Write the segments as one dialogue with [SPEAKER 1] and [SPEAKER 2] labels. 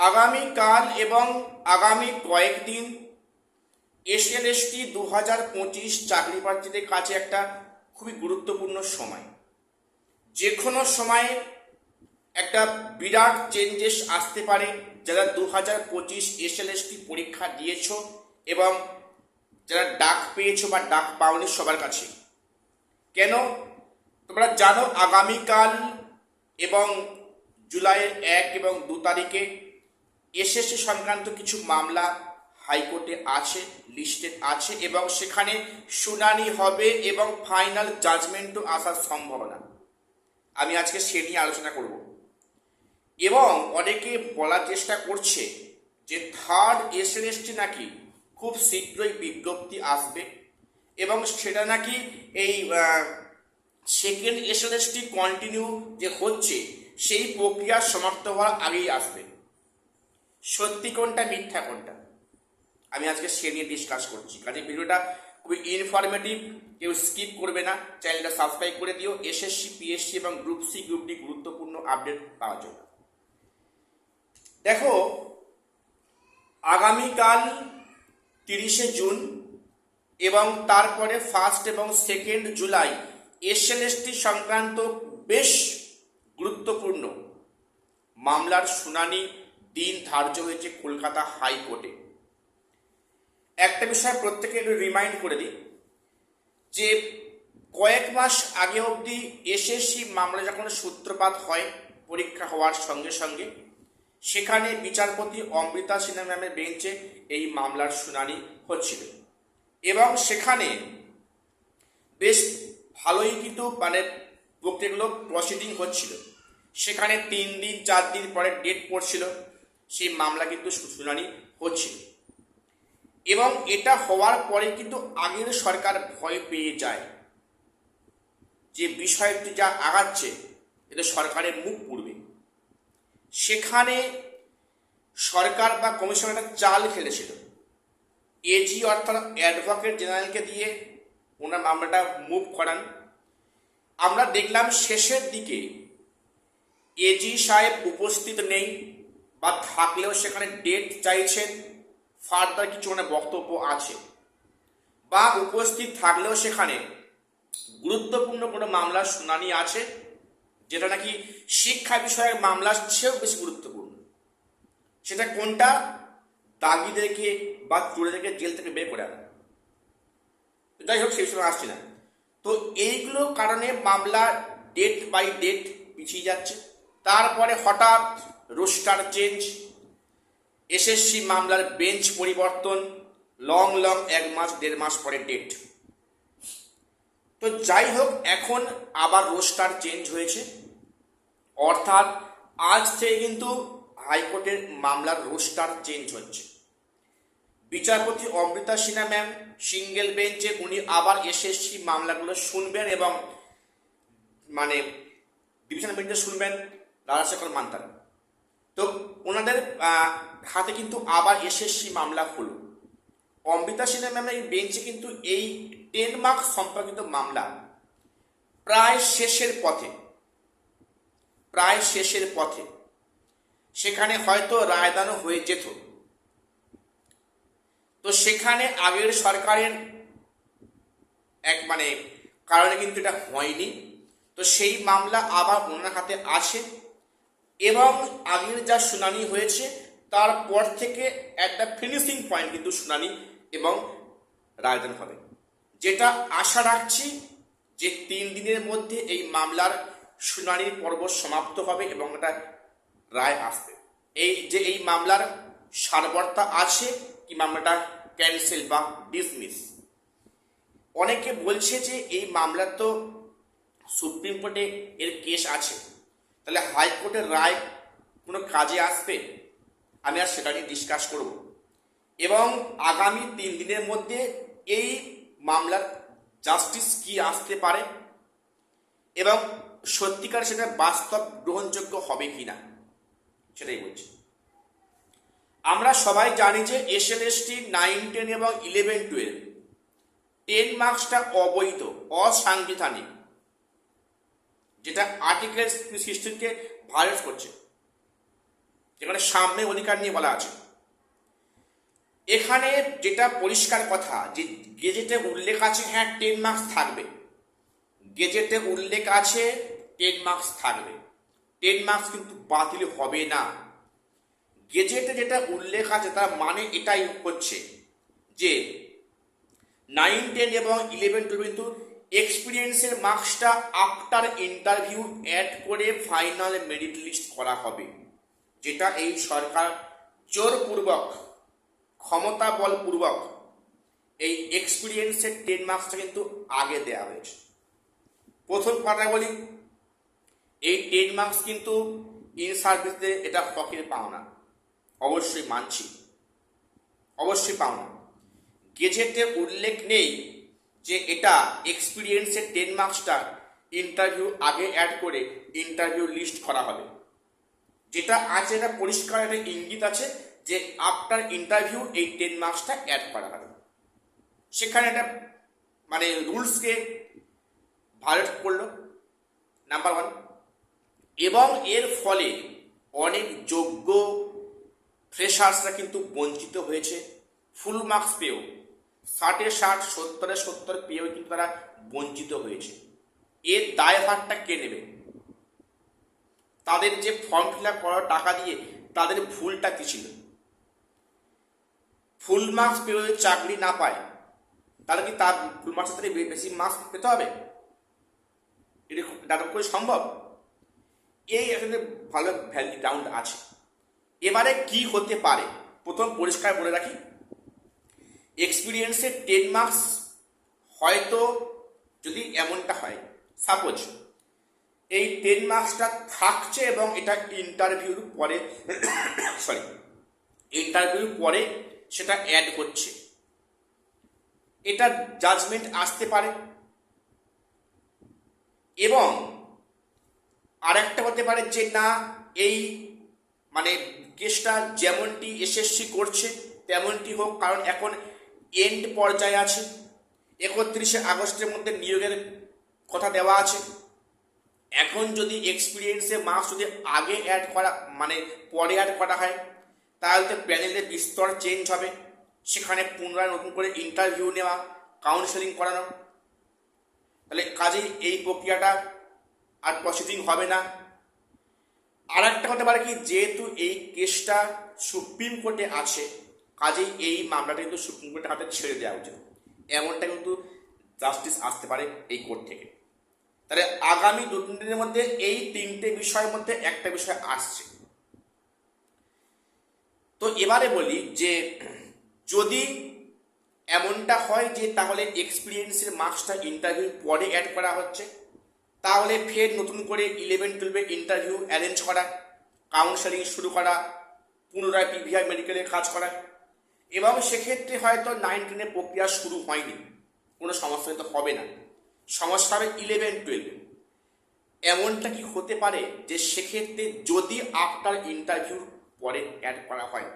[SPEAKER 1] আগামীকাল এবং আগামী কয়েকদিন এসএলএসটি 2025 চাকরি প্রার্থীদের কাছে একটা খুবই গুরুত্বপূর্ণ সময়। যে কোনো সময়ে একটা বিরাট চেঞ্জেস আসতে পারে যারা 2025 এসএলএসটি পরীক্ষা দিয়েছো এবং যারা ডাক পেয়েছো বা ডাক পাওনি সবার কাছে। কেন তোমরা জানো আগামীকাল এবং জুলাইয়ের 1 এবং 2 তারিখে এসএসসি সংক্রান্ত কিছু মামলা হাইকোর্টে আছে, লিস্টেড আছে এবং সেখানে শুনানি হবে এবং ফাইনাল জাজমেন্টও আসার সম্ভাবনা। আমি আজকে সে নিয়ে আলোচনা করব এবং অনেকে বলার চেষ্টা করছে যে থার্ড এসএলএসটি নাকি খুব শীঘ্রই বিজ্ঞপ্তি আসবে এবং সেটা নাকি এই সেকেন্ড এসএলএসটি কন্টিনিউ যে হচ্ছে সেই প্রক্রিয়া সমাপ্ত হওয়ার আগেই আসবে। সত্যি কোনটা মিথ্যা কোনটা আমি আজকে সে নিয়ে ডিসকাস করছি। কাজে ভিডিওটা খুবই ইনফরমেটিভ, কেউ স্কিপ করবে না। চ্যানেলটা সাবস্ক্রাইব করে দিও এসএসসি, পিএসসি এবং গ্রুপ সি, গ্রুপ ডি গুরুত্বপূর্ণ আপডেট পাওয়ার জন্য। দেখো আগামীকাল 30শে জুন এবং তারপরে 1 এবং 2 জুলাই এসএলএসটি সংক্রান্ত বেশ গুরুত্বপূর্ণ মামলার শুনানি দিন ধার্য হয়েছে কলকাতা হাইকোর্টে। একটা বিষয় প্রত্যেকে একটু রিমাইন্ড করে দিই যে কয়েক মাস আগে অবধি এসএসসি মামলা যখন সূত্রপাত হয় পরীক্ষা হওয়ার সঙ্গে সঙ্গে সেখানে বিচারপতি অমৃতা সিনহা ম্যামের বেঞ্চে এই মামলার শুনানি হচ্ছিল এবং সেখানে বেশ ভালোই কিন্তু প্রক্রিয়াগুলো প্রসিডিং হচ্ছিল। সেখানে 3 দিন 4 দিন পরে ডেট পড়ছিল, সেই মামলা কিন্তু শুনানি হচ্ছিল এবং এটা হওয়ার পরে কিন্তু আগের সরকার ভয় পেয়ে যায় যে বিষয়টি যা আগাচ্ছে এটা সরকারের মুখ পুড়বে। সেখানে সরকার বা কমিশন একটা চাল খেলেছিল, এজি অর্থাৎ অ্যাডভোকেট জেনারেলকে দিয়ে ওনার মামলাটা মুভ করান। আমরা দেখলাম শেষের দিকে এজি সাহেব উপস্থিত নেই বা থাকলেও সেখানে ডেট চাইছেন, ফার্দার কিছু বক্তব্য আছে বা উপস্থিত থাকলেও সেখানে গুরুত্বপূর্ণ কোনো মামলার শুনানি আছে যেটা নাকি শিক্ষা বিষয়ক মামলার চেয়েও বেশি গুরুত্বপূর্ণ। সেটা কোনটা? দাগিদেরকে বা চোরেদেরকে জেল থেকে বের করে আনা। যাই হোক সেই সময় আসছে না। তো এইগুলো কারণে মামলা ডেট বাই ডেট পিছিয়ে যাচ্ছে। তারপরে হঠাৎ রোস্টার চেঞ্জ, এসএসসি মামলার বেঞ্চ পরিবর্তন, লং 1 মাস 1.5 মাস পরে ডেট। তো যাই হোক এখন আবার রোস্টার চেঞ্জ হয়েছে, অর্থাৎ আজ থেকে কিন্তু হাইকোর্টের মামলার রোস্টার চেঞ্জ হচ্ছে। বিচারপতি অমৃতা সিনহা ম্যাম সিঙ্গেল বেঞ্চে উনি আবার এসএসসি মামলাগুলো শুনবেন এবং ডিভিশন বেঞ্চে শুনবেন রাজাশেখর মান্তারা। তো ওনাদের হাতে কিন্তু আবার এসএসসি মামলা হলো। অমৃতা সিনহা ম্যামের এই বেঞ্চে কিন্তু এই 10 মার্কস সম্পর্কিত মামলা প্রায় শেষের পথে সেখানে হয়তো রায়দানও হয়ে যেত। তো সেখানে আগের সরকারের এক কারণে কিন্তু এটা হয়নি। তো সেই মামলা আবার ওনার হাতে আছে এবং আগের যা শুনানি হয়েছে তারপর থেকে একটা ফিনিশিং পয়েন্ট কিন্তু শুনানি এবং রায়দান হবে, যেটা আশা রাখছি যে 3 দিনের মধ্যে এই মামলার শুনানির পর্ব সমাপ্ত হবে এবং একটা রায় আসবে। এই মামলার সারবর্তা আছে কি মামলাটা ক্যান্সেল বা ডিসমিস। অনেকে বলছে যে এই মামলার তো সুপ্রিম কোর্টে এর কেস আছে, তাহলে হাইকোর্টের রায় কোনো কাজে আসবে? আমি আর সেটা নিয়ে ডিসকাস করব এবং আগামী 3 দিনের মধ্যে এই মামলার জাস্টিস কি আসতে পারে এবং সত্যিকার সেটা বাস্তব গ্রহণযোগ্য হবে কি না সেটাই বলছি। আমরা সবাই জানি যে এসএলএসটি 9, 10 এবং 11, 12 10 মার্কসটা অবৈধ, অসাংবিধানিক, যেটা আর্টিকেল 16কে ভায়োলেট করছে, যেখানে মানে সাম্যের অধিকার নিয়ে বলা আছে। এখানে যেটা পরিষ্কার কথা যে গেজেটে উল্লেখ আছে, হ্যাঁ 10 মার্কস থাকবে, গেজেটে উল্লেখ আছে 10 মার্কস থাকবে, 10 মার্কস কিন্তু বাতিল হবে না। গেজেটে যেটা উল্লেখ আছে তার মানে এটাই হচ্ছে যে 9, 10 এবং 11, 12 কিন্তু এক্সপিরিয়েন্সের মার্কসটা আফটার ইন্টারভিউ অ্যাড করে ফাইনাল মেরিট লিস্ট করা হবে, যেটা এই সরকার জোরপূর্বক ক্ষমতা বলপূর্বক এই এক্সপিরিয়েন্সের 10 মার্কসটা কিন্তু আগে দেওয়া হয়েছে। প্রথম কথা বলি, এই 10 মার্কস কিন্তু ইন সার্ভিসে এটা হকের পাওনা, অবশ্যই মানছি, অবশ্যই পাওনা। গেজেটে উল্লেখ নেই যে এটা এক্সপিরিয়েন্সের 10 মার্কসটা ইন্টারভিউ আগে অ্যাড করে ইন্টারভিউ লিস্ট করা হবে। যেটা আছে এটা পরিষ্কার একটা ইঙ্গিত আছে যে আফটার ইন্টারভিউ এই 10 মার্কসটা অ্যাড করা হবে। সেখানে একটা মানে রুলসকে ভায়োলেট করলো, নাম্বার 1। এবং এর ফলে অনেক যোগ্য ফ্রেশার্সরা কিন্তু বঞ্চিত হয়েছে, ফুল মার্কস পেয়েও 60-এ 60, 70-এ 70 পেয়েও কিন্তু তারা বঞ্চিত হয়েছে। এর দায়ভারটা কে নেবে? তাদের যে ফর্ম ফিল আপ করার টাকা দিয়ে তাদের ভুলটা কি ছিল? ফুল মার্কস পেয়েও যদি চাকরি না পায় তাহলে কি তার ফুল মার্কসের থেকে বেশি মার্কস পেতে হবে? এটা করে সম্ভব? এই এখানে ভালো ভ্যালিড গ্রাউন্ড আছে। এবারে কি হতে পারে প্রথম পরিষ্কার বলে রাখি, এক্সপিরিয়েন্সের 10 মার্কস হয়তো যদি এমনটা হয়, সাপোজ এই 10 মার্কসটা থাকছে এবং এটা ইন্টারভিউর পরে ইন্টারভিউর পরে সেটা অ্যাড হচ্ছে, এটা জাজমেন্ট আসতে পারে। এবং আরেকটা হতে পারে যে না, এই মানে কেসটা যেমনটি এসএসসি করছে তেমনটি হোক, কারণ এখন এন্ড পর্যায়ে আছে, 31শে আগস্টের মধ্যে নিয়োগের কথা দেওয়া আছে। এখন যদি এক্সপিরিয়েন্সের মার্কস যদি আগে অ্যাড করা মানে পরে অ্যাড করা হয় তাহলে তো প্যানেলের বিস্তর চেঞ্জ হবে, সেখানে পুনরায় নতুন করে ইন্টারভিউ নেওয়া, কাউন্সেলিং করানো, তাহলে কাজেই এই প্রক্রিয়াটা আর প্রসিডিং হবে না। আর একটা হতে পারে কি, যেহেতু এই কেসটা সুপ্রিম কোর্টে আছে কাজেই এই মামলাটা কিন্তু সুপ্রিম কোর্টের হাতে ছেড়ে দেওয়া উচিত, এমনটা কিন্তু জাস্টিস আসতে পারে এই কোর্ট থেকে। তাহলে আগামী 2-3 দিনের মধ্যে এই 3টে বিষয়ের মধ্যে একটা বিষয় আসছে। তো এবারে বলি যে যদি এমনটা হয় যে তাহলে এক্সপিরিয়েন্সের মার্কসটা ইন্টারভিউ পরে অ্যাড করা হচ্ছে, তাহলে ফের নতুন করে 11, 12 ইন্টারভিউ অ্যারেঞ্জ করা, কাউন্সেলিং শুরু করা, পুনরায় পিভিআর মেডিকেলের কাজ করা, এবং সেক্ষেত্রে হয়তো 9, 10 প্রক্রিয়া শুরু হয়নি, কোনো সমস্যা তো হবে না, সমস্যা হবে 11, 12। এমনটা কি হতে পারে যে সেক্ষেত্রে যদি আফটার ইন্টারভিউ পরে অ্যাড করা হয়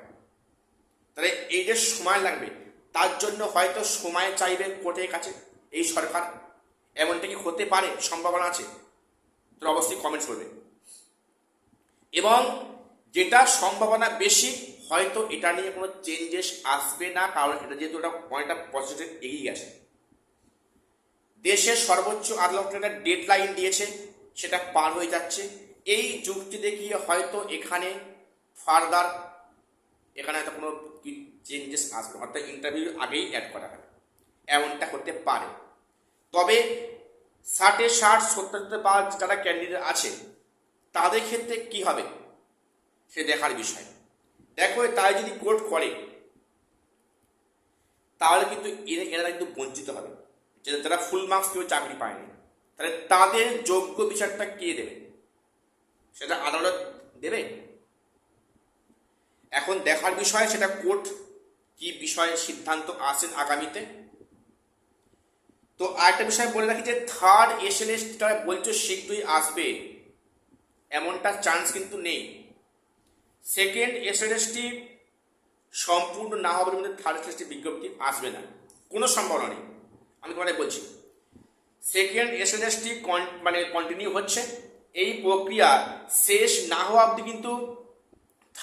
[SPEAKER 1] তাহলে এই যে সময় লাগবে তার জন্য হয়তো সময় চাইবে কোর্টের কাছে এই সরকার, এমনটা কি হতে পারে? সম্ভাবনা আছে? তো অবশ্যই কমেন্টস করবে। এবং যেটা সম্ভাবনা বেশি, হয়তো এটা নিয়ে কোনো চেঞ্জেস আসবে না, কারণ এটা যেহেতু এটা অনেকটা পজিটিভ এগিয়ে গেছে। দেশের সর্বোচ্চ আদালত একটা ডেডলাইন দিয়েছে, সেটা পার হয়ে যাচ্ছে। এই যুক্তি দেখিয়ে হয়তো এখানে ফার্দার এখানে হয়তো কোনো চেঞ্জেস আসবে, অর্থাৎ ইন্টারভিউ আগেই অ্যাড করা হবে, এমনটা হতে পারে। তবে 60-এ 60, 70-তে পাওয়া যারা ক্যান্ডিডেট আছে তাদের ক্ষেত্রে কি হবে সে দেখার বিষয়। দেখো তাই যদি কোর্ট করে তাহলে কিন্তু এরা কিন্তু বঞ্চিত হবে, যে যারা ফুল মার্কস কেউ চাকরি পায়নি, তাহলে তাদের যোগ্য বিচারটা কে দেবে? সেটা আদালত দেবে? এখন দেখার বিষয় সেটা কোর্ট কি বিষয়ে সিদ্ধান্ত আসেন আগামীতে। তো আরেকটা বিষয় বলে রাখি যে থার্ড এসএলএসটা বলছো শীঘ্রই আসবে, এমনটা চান্স কিন্তু নেই। সেকেন্ড এসএলএসটি সম্পূর্ণ না হওয়ার মধ্যে থার্ড এসএলএসটি বিজ্ঞপ্তি আসবে না, কোনো সম্ভাবনা নেই। আমি তোমাদের বলছি সেকেন্ড এসএলএসটি কন্টিনিউ হচ্ছে, এই প্রক্রিয়া শেষ না হওয়া অবধি কিন্তু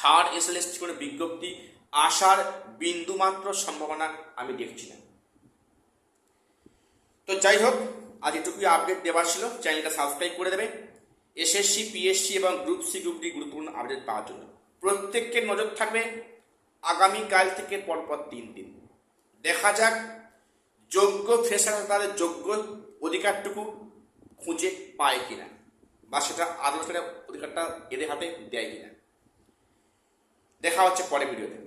[SPEAKER 1] থার্ড এসএলএসটি কোনো বিজ্ঞপ্তি আসার বিন্দুমাত্র সম্ভাবনা আমি দেখছি না। তো যাই হোক, আজ এটুকুই আপডেট দেওয়ার ছিল। চ্যানেলটা সাবস্ক্রাইব করে দেবে এসএসসি, পিএসসি এবং গ্রুপ সি, গ্রুপ ডি গুরুত্বপূর্ণ আপডেট পাওয়ার জন্য। প্রত্যেককে নজর থাকবে আগামীকাল থেকে পরপর 3 দিন। দেখা যাক যোগ্য ফ্রেশার তাদের যোগ্য অধিকারটুকু খুঁজে পায় কিনা, বা সেটা আদৌ সেটা অধিকারটা এদের হাতে দেয় কিনা। দেখা হচ্ছে পরের ভিডিওতে।